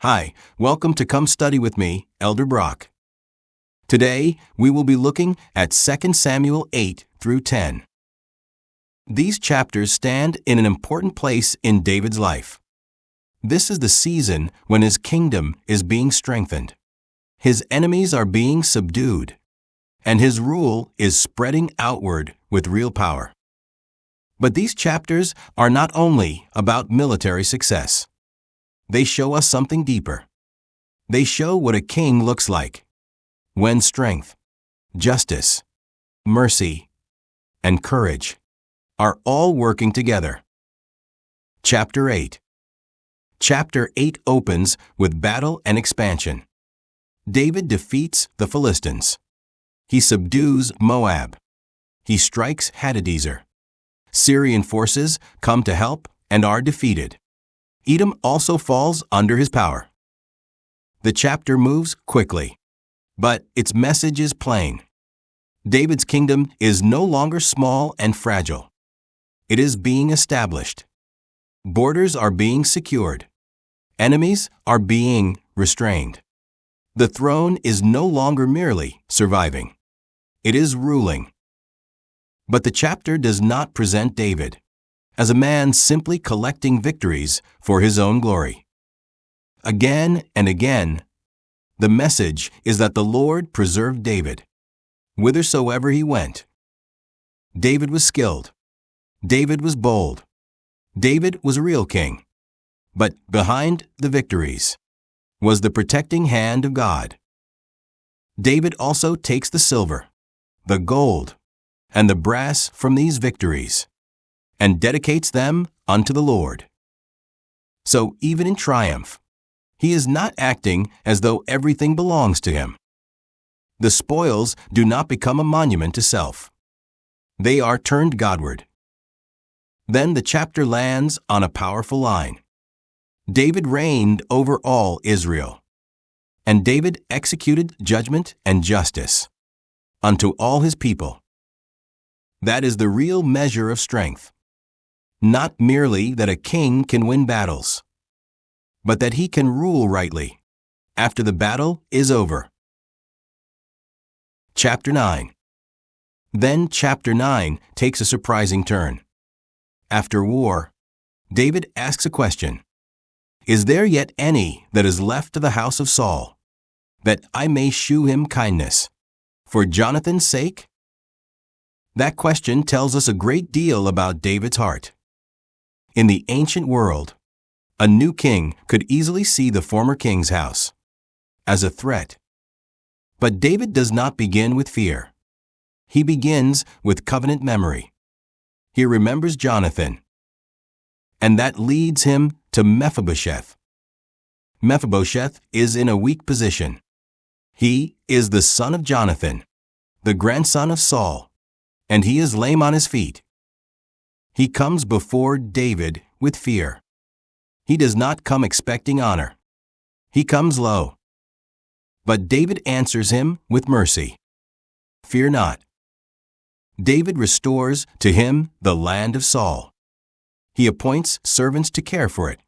Hi, welcome to Come Study with me, Elder Brock. Today, we will be looking at 2 Samuel 8 through 10. These chapters stand in an important place in David's life. This is the season when his kingdom is being strengthened. His enemies are being subdued, and his rule is spreading outward with real power. But these chapters are not only about military success. They show us something deeper. They show what a king looks like when strength, justice, mercy, and courage are all working together. Chapter 8. Chapter 8 opens with battle and expansion. David defeats the Philistines. He subdues Moab. He strikes Hadadezer. Syrian forces come to help and are defeated. Edom also falls under his power. The chapter moves quickly, but its message is plain. David's kingdom is no longer small and fragile. It is being established. Borders are being secured. Enemies are being restrained. The throne is no longer merely surviving. It is ruling. But the chapter does not present David as a man simply collecting victories for his own glory. Again and again, the message is that the Lord preserved David, whithersoever he went. David was skilled. David was bold. David was a real king. But behind the victories was the protecting hand of God. David also takes the silver, the gold, and the brass from these victories, and dedicates them unto the Lord. So even in triumph, he is not acting as though everything belongs to him. The spoils do not become a monument to self. They are turned Godward. Then the chapter lands on a powerful line. David reigned over all Israel, and David executed judgment and justice unto all his people. That is the real measure of strength. Not merely that a king can win battles, but that he can rule rightly after the battle is over. Chapter 9. Then chapter 9 takes a surprising turn. After war, David asks a question. Is there yet any that is left of the house of Saul, that I may shew him kindness, for Jonathan's sake? That question tells us a great deal about David's heart. In the ancient world, a new king could easily see the former king's house as a threat. But David does not begin with fear. He begins with covenant memory. He remembers Jonathan, and that leads him to Mephibosheth. Mephibosheth is in a weak position. He is the son of Jonathan, the grandson of Saul, and he is lame on his feet. He comes before David with fear. He does not come expecting honor. He comes low. But David answers him with mercy. Fear not. David restores to him the land of Saul. He appoints servants to care for it.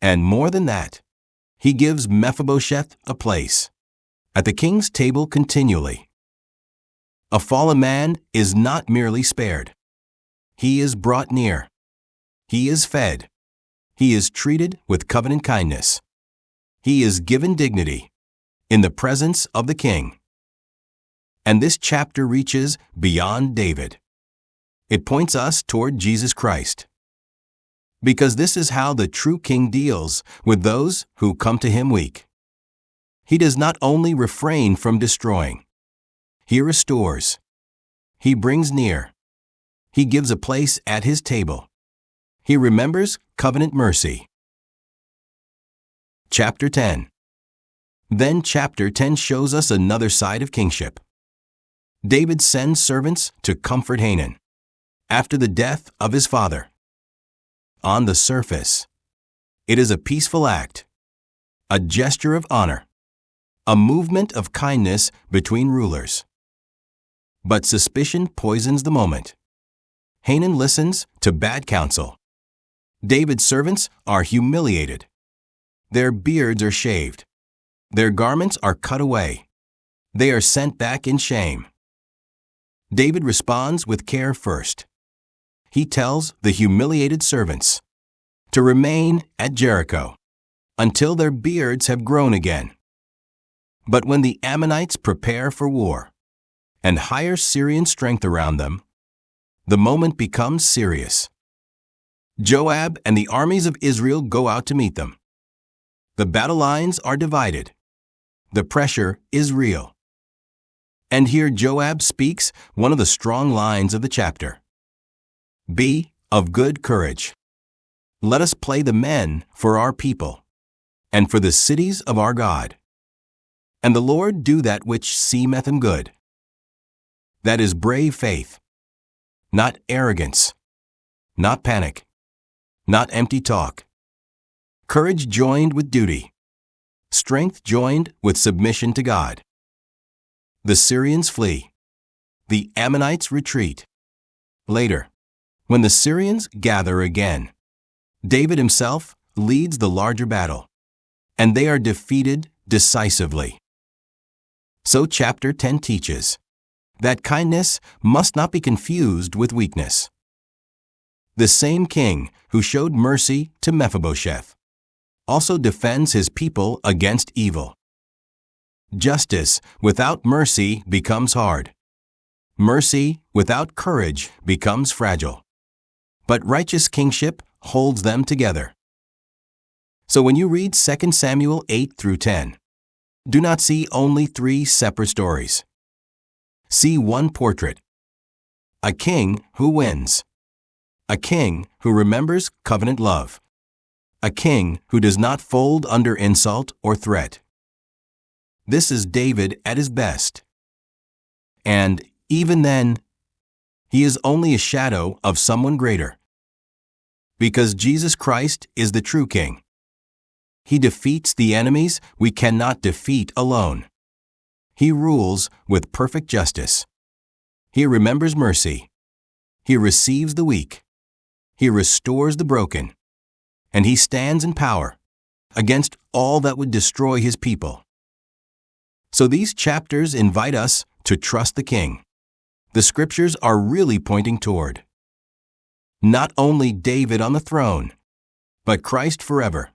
And more than that, he gives Mephibosheth a place at the king's table continually. A fallen man is not merely spared. He is brought near. He is fed. He is treated with covenant kindness. He is given dignity in the presence of the king. And this chapter reaches beyond David. It points us toward Jesus Christ. Because this is how the true king deals with those who come to him weak. He does not only refrain from destroying. He restores. He brings near. He gives a place at his table. He remembers covenant mercy. Chapter 10. Then chapter 10 shows us another side of kingship. David sends servants to comfort Hanan after the death of his father. On the surface, it is a peaceful act, a gesture of honor, a movement of kindness between rulers. But suspicion poisons the moment. Hanan listens to bad counsel. David's servants are humiliated. Their beards are shaved. Their garments are cut away. They are sent back in shame. David responds with care first. He tells the humiliated servants to remain at Jericho until their beards have grown again. But when the Ammonites prepare for war and hire Syrian strength around them, the moment becomes serious. Joab and the armies of Israel go out to meet them. The battle lines are divided. The pressure is real. And here Joab speaks one of the strong lines of the chapter. Be of good courage. Let us play the men for our people, and for the cities of our God. And the Lord do that which seemeth him good. That is brave faith, not arrogance, not panic, not empty talk. Courage joined with duty, strength joined with submission to God. The Syrians flee. The Ammonites retreat. Later, when the Syrians gather again, David himself leads the larger battle, and they are defeated decisively. So chapter 10 teaches that kindness must not be confused with weakness. The same king who showed mercy to Mephibosheth also defends his people against evil. Justice without mercy becomes hard. Mercy without courage becomes fragile. But righteous kingship holds them together. So when you read 2 Samuel 8 through 10, do not see only 3 separate stories. See one portrait. A king who wins. A king who remembers covenant love. A king who does not fold under insult or threat. This is David at his best. And even then, he is only a shadow of someone greater. Because Jesus Christ is the true king. He defeats the enemies we cannot defeat alone. He rules with perfect justice. He remembers mercy. He receives the weak. He restores the broken. And he stands in power against all that would destroy his people. So these chapters invite us to trust the King. The scriptures are really pointing toward not only David on the throne, but Christ forever.